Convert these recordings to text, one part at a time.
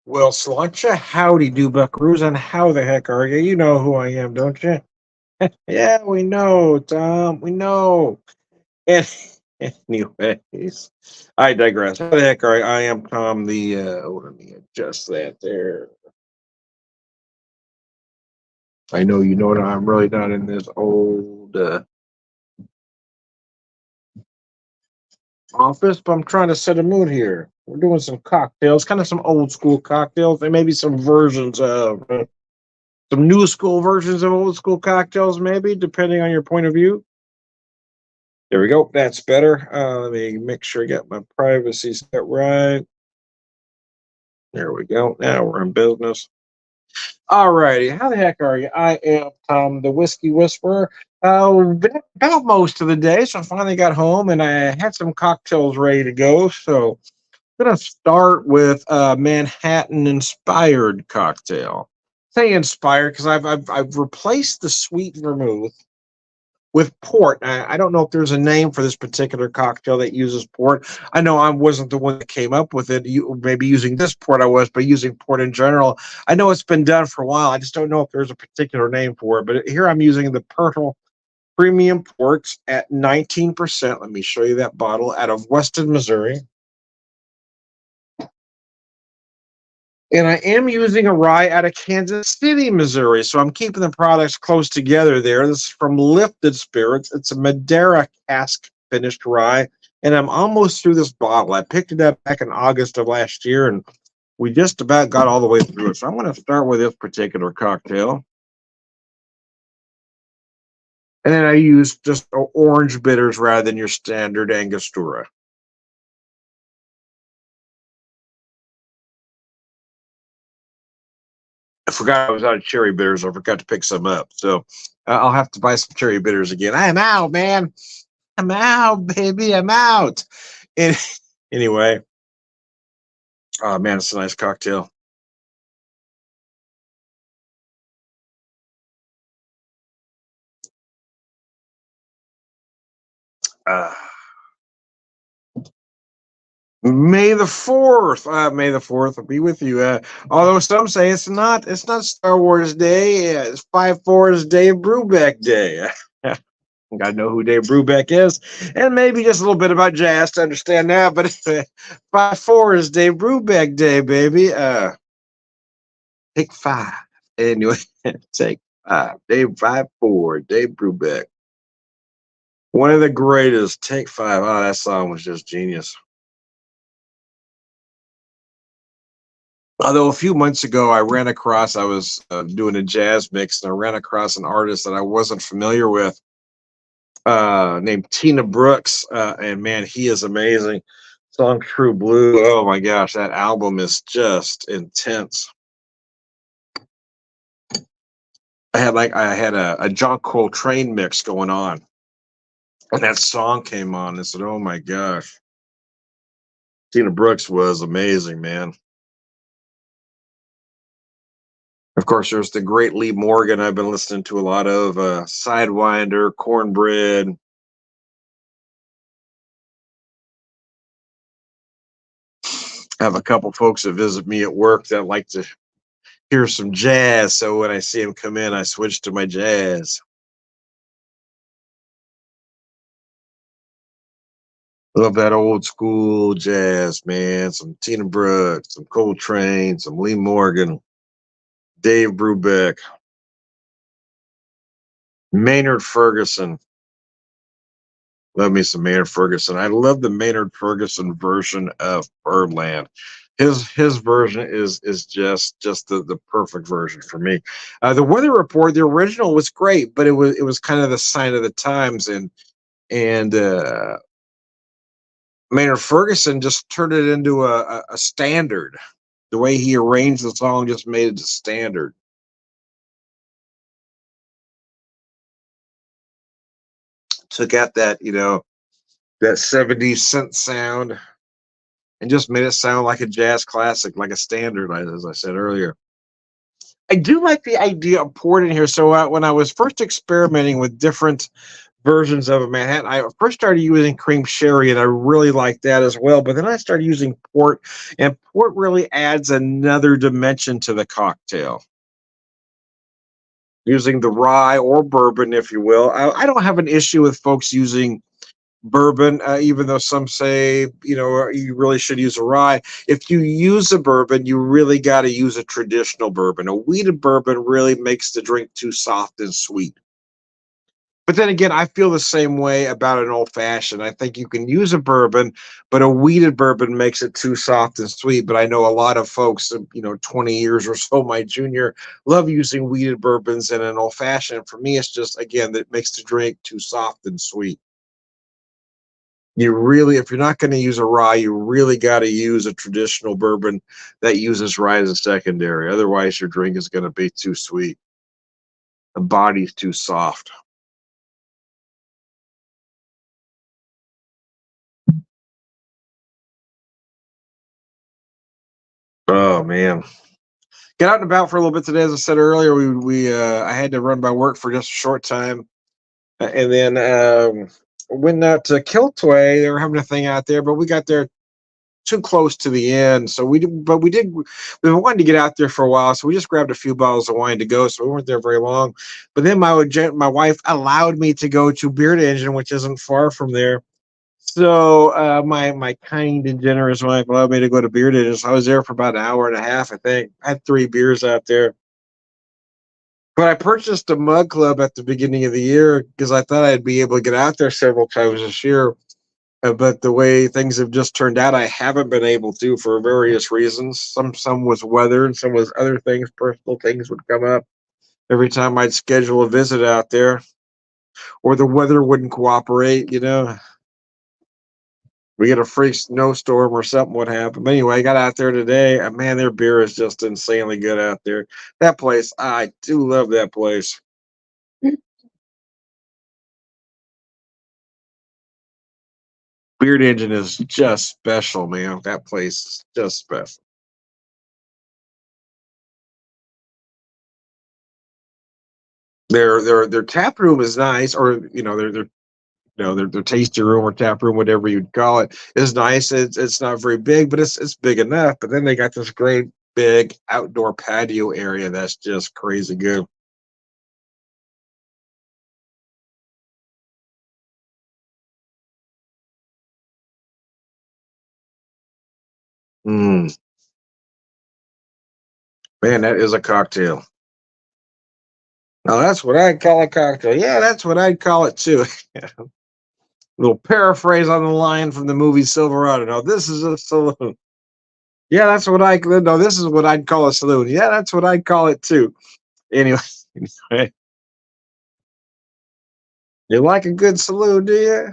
Well, Sláinte, howdy do buckaroos, and how the heck are you? You know who I am, don't you? Yeah, we know, Tom. We know. And anyways, I digress. How the heck are you? I am Tom. Let me adjust that there. I know you know that I'm really not in this old office, but I'm trying to set a mood here. We're doing some cocktails, kind of some old school cocktails, and maybe some versions of some new school versions of old school cocktails, maybe depending on your point of view. There we go. That's better. Let me make sure I got my privacy set right. There we go. Now we're in business. All righty. How the heck are you? I am Tom, the Whiskey Whisperer. Been about most of the day, so I finally got home and I had some cocktails ready to go. So I'm gonna start with a Manhattan inspired cocktail. Say inspired because I've replaced the sweet vermouth with port. I don't know if there's a name for this particular cocktail that uses port. I know I wasn't the one that came up with it. You maybe using this port I was, but using port in general. I know it's been done for a while. I just don't know if there's a particular name for it. But here I'm using the Pirtle Premium Ports at 19%. Let me show you that bottle out of Weston, Missouri. And I am using a rye out of Kansas City, Missouri. So I'm keeping the products close together there. This is from Lifted Spirits. It's a Madeira cask finished rye. And I'm almost through this bottle. I picked it up back in August of last year, and we just about got all the way through it. So I'm going to start with this particular cocktail. And then I use just orange bitters rather than your standard Angostura. I forgot I was out of cherry bitters. I forgot to pick some up. So I'll have to buy some cherry bitters again. I am out, man. I'm out, baby. I'm out. And anyway, oh man, it's a nice cocktail. Uh, May the 4th will be with you. Although some say it's not. It's not Star Wars Day. It's 5/4 is Dave Brubeck Day. I know who Dave Brubeck is, and maybe just a little bit about jazz to understand that. But 5/4 is Dave Brubeck Day, baby. Take five. Anyway, take five. Dave 5/4. Dave Brubeck. One of the greatest. Take five. Oh, that song was just genius. Although a few months ago, I was doing a jazz mix and I ran across an artist that I wasn't familiar with named Tina Brooks. And man, he is amazing. Song True Blue. Oh my gosh, that album is just intense. I had a John Coltrane mix going on, and that song came on. And said, "Oh my gosh, Tina Brooks was amazing, man." Of course, there's the great Lee Morgan. I've been listening to a lot of Sidewinder, Cornbread. I have a couple folks that visit me at work that like to hear some jazz. So when I see them come in, I switch to my jazz. Love that old school jazz, man. Some Tina Brooks, some Coltrane, some Lee Morgan, Dave Brubeck, Maynard Ferguson. Love me some Maynard Ferguson. I love the Maynard Ferguson version of Birdland. His version is just the perfect version for me. The Weather Report, the original was great, but it was kind of the sign of the times, and Maynard Ferguson just turned it into a standard. The way he arranged the song just made it a standard. Took out that 70s synth sound and just made it sound like a jazz classic, like a standard, as I said earlier. I do like the idea of port in here. So when I was first experimenting with different versions of a Manhattan. I first started using cream sherry, and I really liked that as well. But then I started using port, and port really adds another dimension to the cocktail. Using the rye or bourbon, if you will. I don't have an issue with folks using bourbon, even though some say, you really should use a rye. If you use a bourbon, you really got to use a traditional bourbon. A wheated bourbon really makes the drink too soft and sweet. But then again, I feel the same way about an old fashioned. I think you can use a bourbon, but a wheated bourbon makes it too soft and sweet. But I know a lot of folks, 20 years or so my junior, love using wheated bourbons in an old fashioned. For me, it's just, again, that makes the drink too soft and sweet. If you're not going to use a rye, you really got to use a traditional bourbon that uses rye as a secondary. Otherwise, your drink is going to be too sweet. The body's too soft. Oh man. Get out and about for a little bit today. As I said earlier, I had to run by work for just a short time, and then went out to Kiltway. They were having a thing out there, but we got there too close to the end, so we did. But we did. We wanted to get out there for a while, so we just grabbed a few bottles of wine to go. So we weren't there very long. But then my wife allowed me to go to Beard Engine, which isn't far from there. So my kind and generous wife allowed me to go to Beard Engine. So I was there for about an hour and a half. I think I had 3 beers out there. But I purchased a Mug Club at the beginning of the year because I thought I'd be able to get out there several times this year. But the way things have just turned out, I haven't been able to for various reasons. Some was weather, and some was other things. Personal things would come up every time I'd schedule a visit out there, or the weather wouldn't cooperate. We get a freak snowstorm or something would happen. But anyway, I got out there today, and man, their beer is just insanely good out there. That place, I do love that place. Beard Engine is just special, man. That place is just special. Their tap room is nice, or their tasty room or tap room, whatever you'd call it, is nice. It's not very big, but it's big enough. But then they got this great big outdoor patio area that's just crazy good. Mm, man, that is a cocktail. Now that's what I'd call a cocktail. Yeah, that's what I'd call it too. Little paraphrase on the line from the movie Silverado. No, this is a saloon. Yeah, that's what I no. This is what I'd call a saloon. Yeah, that's what I'd call it too. Anyway, you like a good saloon, do you?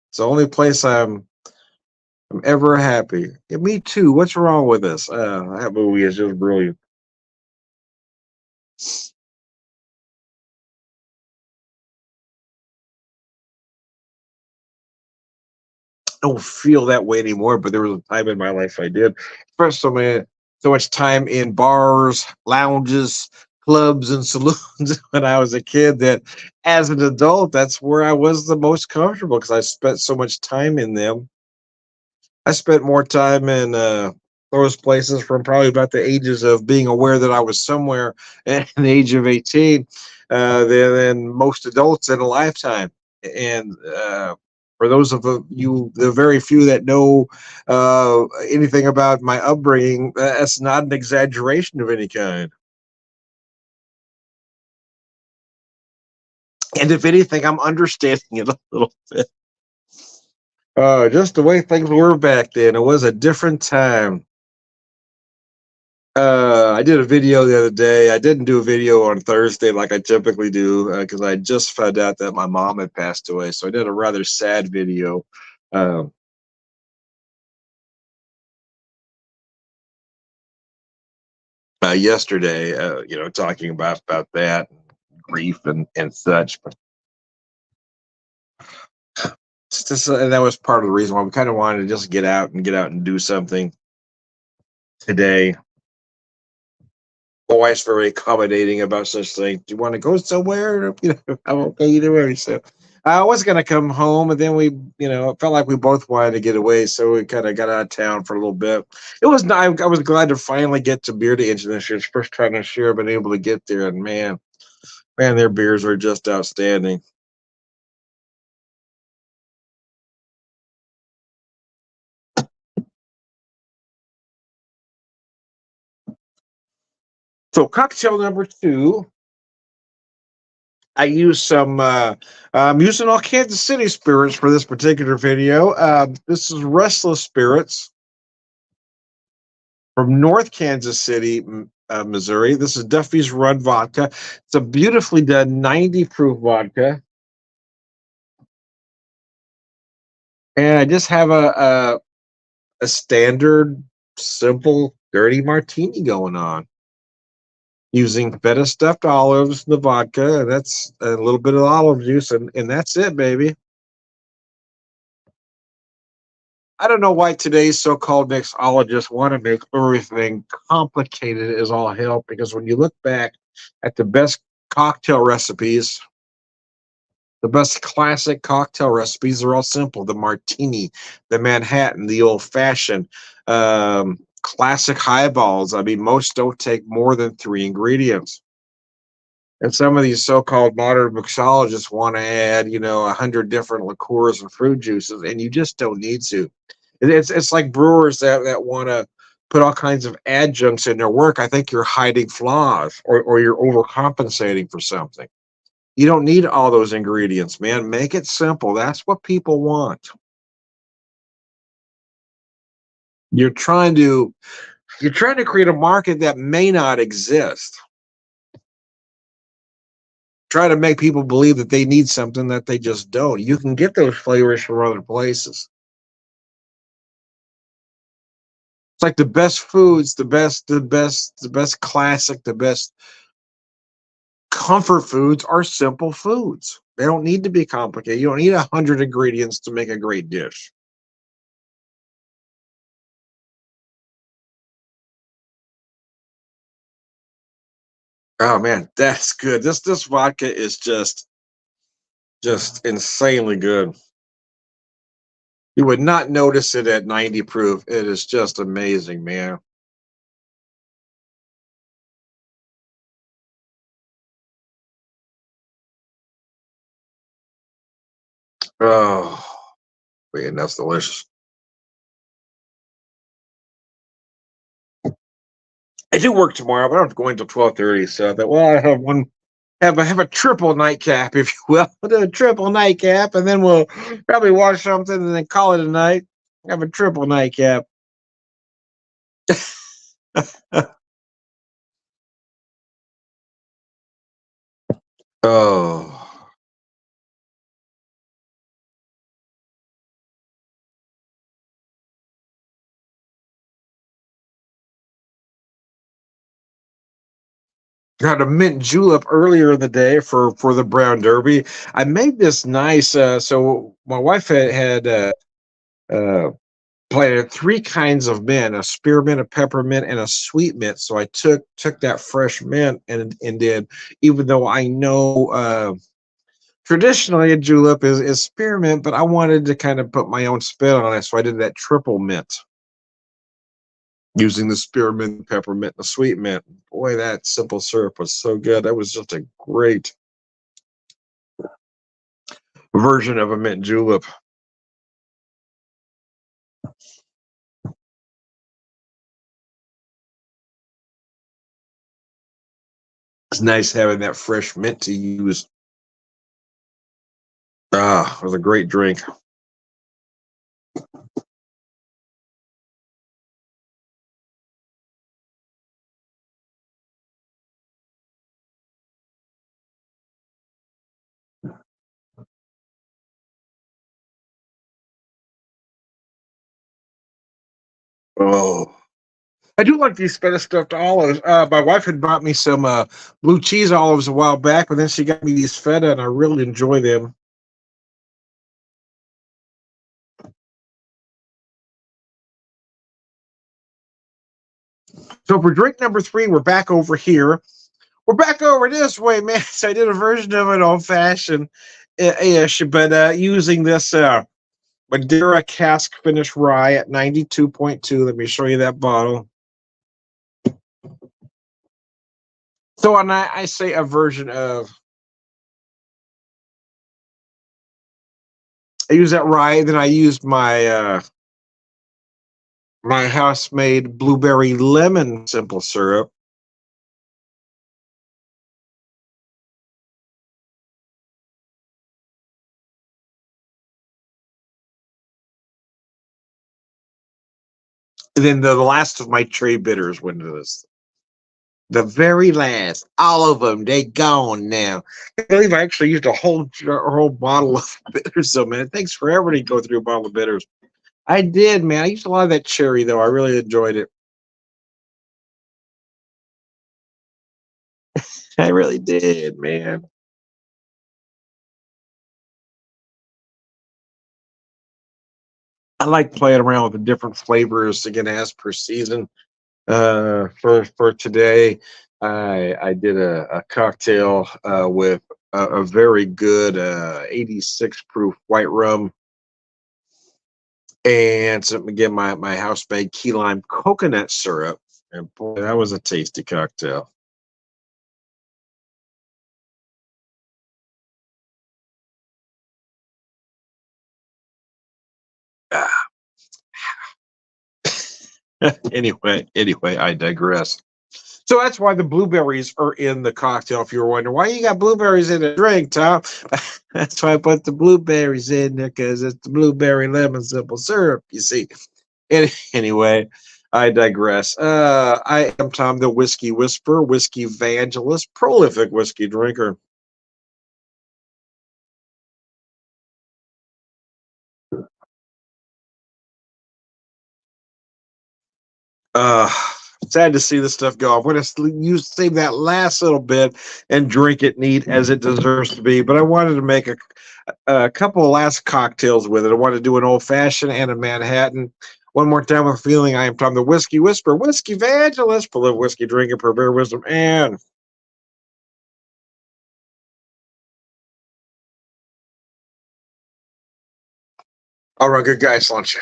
It's the only place I'm ever happy. Yeah, me too. What's wrong with this? That movie is just brilliant. I don't feel that way anymore, but there was a time in my life I did. Spent so much time in bars, lounges, clubs, and saloons when I was a kid that as an adult, that's where I was the most comfortable because I spent so much time in them. I spent more time in those places from probably about the ages of being aware that I was somewhere at the age of 18 than most adults in a lifetime. And for those of you, the very few that know anything about my upbringing, that's not an exaggeration of any kind. And if anything, I'm understating it a little bit. Just the way things were back then, it was a different time. I did a video the other day. I didn't do a video on Thursday like I typically do because I just found out that my mom had passed away. So I did a rather sad video um, yesterday. Talking about that grief and such. But and that was part of the reason why we kind of wanted to just get out and do something today. My wife's very accommodating about such things. Do you want to go somewhere? I'm okay either way. So I was gonna come home, and then it felt like we both wanted to get away, so we kind of got out of town for a little bit. It was nice. I was glad to finally get to Beer Engine this year. It's the first time this year I've been able to get there, and man, their beers are just outstanding. So cocktail number two, I use I'm using all Kansas City spirits for this particular video. This is Restless Spirits from North Kansas City, Missouri. This is Duffy's Run vodka. It's a beautifully done 90 proof vodka. And I just have a standard, simple, dirty martini going on using feta stuffed olives, the vodka, and that's a little bit of olive juice, and that's it, baby. I don't know why today's so-called mixologists want to make everything complicated as all hell, because when you look back at the best cocktail recipes, the best classic cocktail recipes are all simple. The martini, the Manhattan, the old fashioned, classic highballs. I mean, most don't take more than three ingredients. And some of these so-called modern mixologists want to add, 100 different liqueurs and fruit juices, and you just don't need to. It's like brewers that want to put all kinds of adjuncts in their work. I think you're hiding flaws, or you're overcompensating for something. You don't need all those ingredients, man. Make it simple. That's what people want. You're trying to create a market that may not exist. Try to make people believe that they need something that they just don't. You can get those flavors from other places. It's like the best foods, the best classic, the best comfort foods are simple foods. They don't need to be complicated. You don't need 100 ingredients to make a great dish. Oh man, that's good. This vodka is just insanely good. You would not notice it at 90 proof. It is just amazing, man. Oh man, that's delicious. I do work tomorrow, but I don't have to go until 12:30. So that I have a triple nightcap, if you will. We'll do a triple nightcap, and then we'll probably watch something and then call it a night. Have a triple nightcap. Oh, got a mint julep earlier in the day for the brown derby. I made this nice. So my wife had uh, planted three kinds of mint: a spearmint, a peppermint, and a sweet mint. So I took that fresh mint and did. Even though I know traditionally a julep is spearmint, but I wanted to kind of put my own spin on it, so I did that triple mint using the spearmint, peppermint, and the sweet mint. Boy, that simple syrup was so good. That was just a great version of a mint julep. It's nice having that fresh mint to use. Ah, it was a great drink. Oh, I do like these feta stuffed olives. My wife had bought me some blue cheese olives a while back, but then she got me these feta, and I really enjoy them. So for drink number three, we're back over here. We're back over this way, man. So I did a version of an old fashioned, ish, but using this Madeira cask finish rye at 92.2. Let me show you that bottle. So, and I say a version of, I use that rye, then I used my house made blueberry lemon simple syrup. And then the last of my tree bitters went into this. The very last, all of them, they gone now. I believe I actually used a whole bottle of bitters. So man, it takes forever to go through a bottle of bitters. I did, man. I used a lot of that cherry though. I really enjoyed it. I really did, man. I like playing around with the different flavors again as per season. For today, I did a cocktail with a very good 86 proof white rum and some again my house made key lime coconut syrup. And boy, that was a tasty cocktail. Ah. anyway, I digress. So that's why the blueberries are in the cocktail. If you were wondering why you got blueberries in a drink, Tom, that's why I put the blueberries in there because it's the blueberry lemon simple syrup. You see. Anyway, I digress. I am Tom, the whiskey whisperer, whiskey evangelist, prolific whiskey drinker. Uh, Sad to see this stuff go. I'm going to save that last little bit and drink it neat as it deserves to be. But I wanted to make a couple of last cocktails with it. I want to do an old fashioned and a Manhattan. One more time with feeling. I am Tom, the whiskey whisperer, whiskey evangelist, full of whiskey drinking, prepare wisdom, and all right, good guys, lunch.